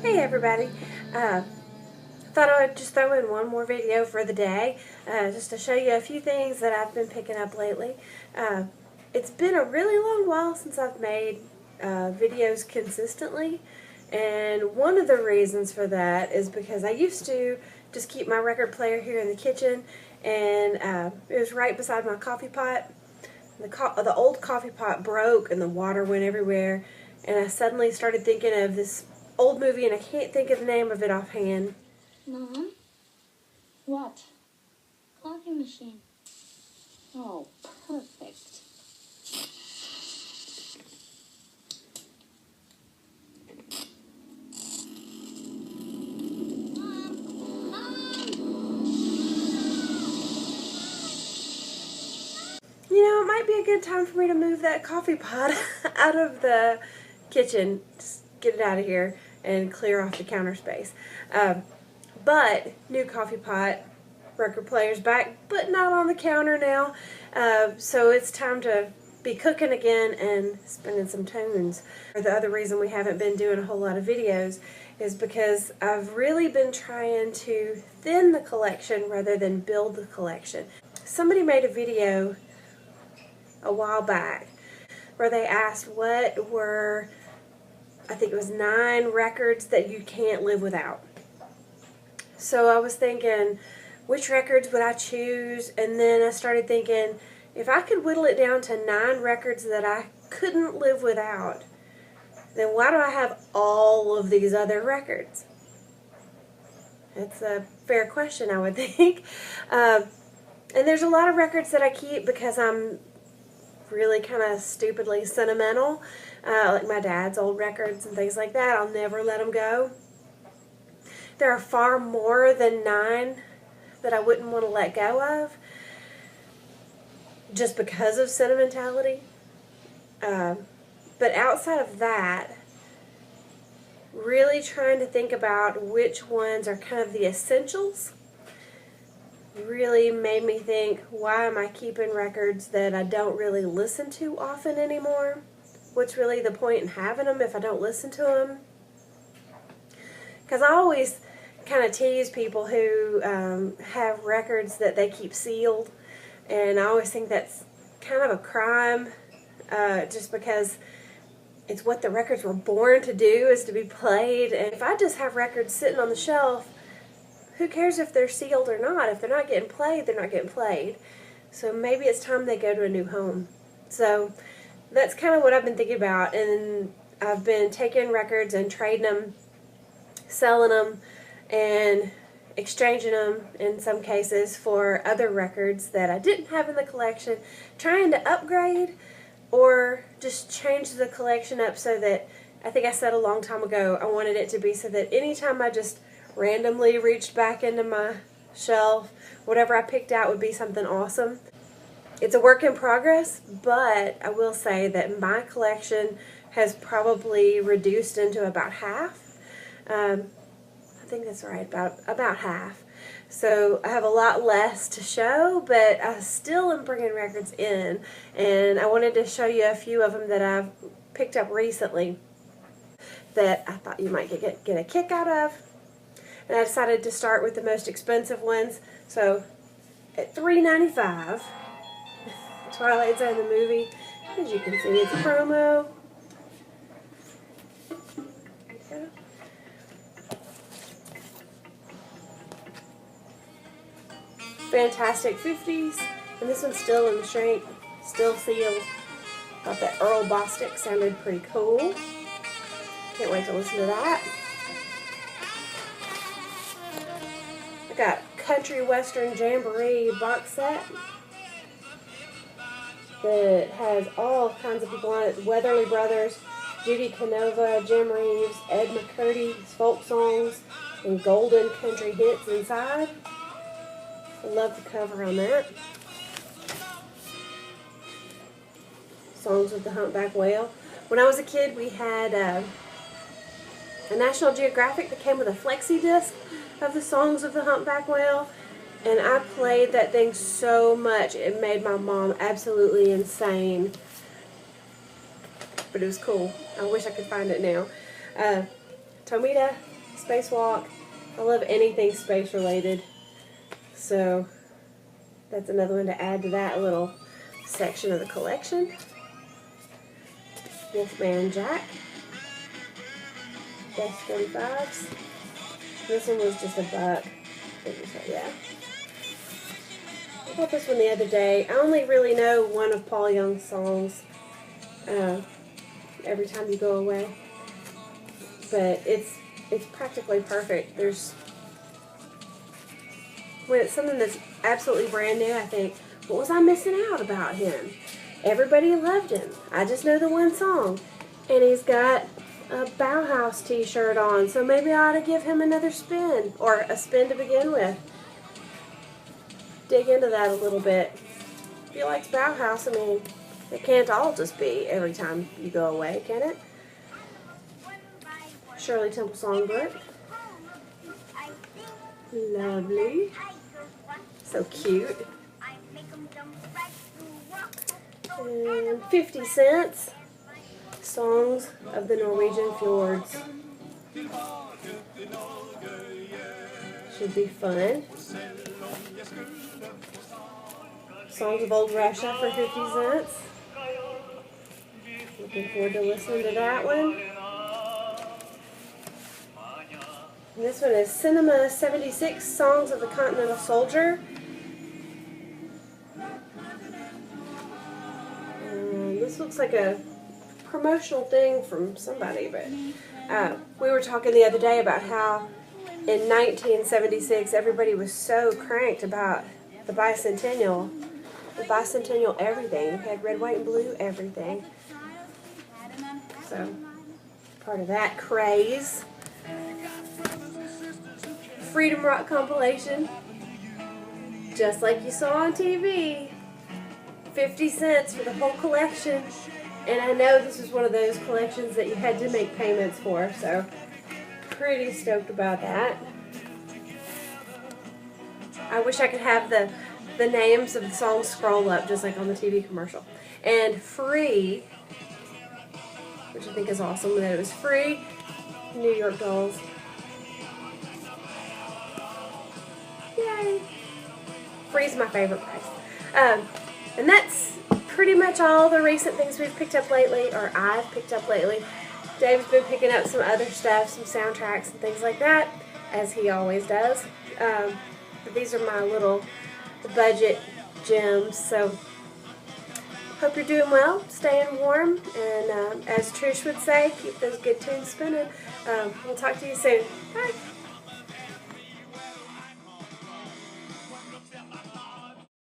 Hey everybody, thought I would just throw in one more video for the day, just to show you a few things that I've been picking up lately. It's been a really long while since I've made videos consistently, and one of the reasons for that is because I used to just keep my record player here in the kitchen, and it was right beside my coffee pot. The old coffee pot broke and the water went everywhere, and I suddenly started thinking of this old movie, and I can't think of the name of it offhand. Mom? What? Coffee machine. Oh, perfect. You know, it might be a good time for me to move that coffee pot out of the kitchen. Just get it out of here and clear off the counter space. But new coffee pot, record player's back, but not on the counter now. So it's time to be cooking again and spinning some tunes. The other reason we haven't been doing a whole lot of videos is because I've really been trying to thin the collection rather than build the collection. Somebody made a video a while back where they asked what were, I think it was 9 records that you can't live without. So I was thinking, which records would I choose? And then I started thinking, if I could whittle it down to 9 records that I couldn't live without, then why do I have all of these other records? It's a fair question, I would think. And there's a lot of records that I keep because I'm really kind of stupidly sentimental, like my dad's old records and things like that. I'll never let them go. There are far more than 9 that I wouldn't want to let go of just because of sentimentality. But outside of that, really trying to think about which ones are kind of the essentials really made me think, why am I keeping records that I don't really listen to often anymore? What's really the point in having them if I don't listen to them? Because I always kind of tease people who have records that they keep sealed, and I always think that's kind of a crime, just because it's what the records were born to do, is to be played. And if I just have records sitting on the shelf, who cares if they're sealed or not? If they're not getting played, they're not getting played. So maybe it's time they go to a new home. So that's kind of what I've been thinking about, and I've been taking records and trading them, selling them, and exchanging them in some cases for other records that I didn't have in the collection, trying to upgrade or just change the collection up so that, I think I said a long time ago, I wanted it to be so that anytime I just randomly reached back into my shelf, whatever I picked out would be something awesome. It's a work in progress, but I will say that my collection has probably reduced into about half. I think that's right, about half. So I have a lot less to show, but I still am bringing records in, and I wanted to show you a few of them that I've picked up recently that I thought you might get a kick out of. And I decided to start with the most expensive ones. So at $3.95, Twilight Zone the movie, as you can see, it's a promo. Fantastic 50s, and this one's still in the shrink, still sealed. Thought that Earl Bostic sounded pretty cool. Can't wait to listen to that. I got Country Western Jamboree box set that has all kinds of people on it. Weatherly Brothers, Judy Canova, Jim Reeves, Ed McCurdy's folk songs, and golden country hits inside. I love the cover on that. Songs of the Humpback Whale. When I was a kid, we had a National Geographic that came with a flexi disc of the Songs of the Humpback Whale, and I played that thing so much it made my mom absolutely insane. But it was cool. I wish I could find it now. Tomita spacewalk. I love anything space related. So that's another one to add to that little section of the collection. Wolfman Jack. Best 45s. This one was just $1. Yeah. I bought this one the other day. I only really know one of Paul Young's songs, Every Time You Go Away. But it's practically perfect. When it's something that's absolutely brand new, I think, what was I missing out about him? Everybody loved him. I just know the one song. And he's got a Bauhaus t-shirt on, so maybe I ought to give him another spin, or a spin to begin with. Dig into that a little bit. If he likes Bauhaus, I mean, it can't all just be Every Time You Go Away, can it? Shirley Temple Songbook. Lovely. So cute. And 50 cents. Songs of the Norwegian Fjords. Should be fun. Songs of Old Russia for 50 cents. Looking forward to listening to that one. And this one is Cinema 76, Songs of the Continental Soldier. And this looks like a promotional thing from somebody, but we were talking the other day about how in 1976 everybody was so cranked about the bicentennial. The bicentennial everything. We had red, white, and blue everything. So, part of that craze. Freedom Rock compilation. Just like you saw on TV. 50 cents for the whole collection. And I know this was one of those collections that you had to make payments for, so pretty stoked about that. I wish I could have the names of the songs scroll up just like on the TV commercial. And free, which I think is awesome that it was free, New York Dolls. Yay! Free's my favorite price. And that's pretty much all the recent things we've picked up lately, or I've picked up lately. Dave's been picking up some other stuff, some soundtracks and things like that, as he always does. But these are my little budget gems, so hope you're doing well, staying warm, and as Trish would say, keep those good tunes spinning. We'll talk to you soon. Bye!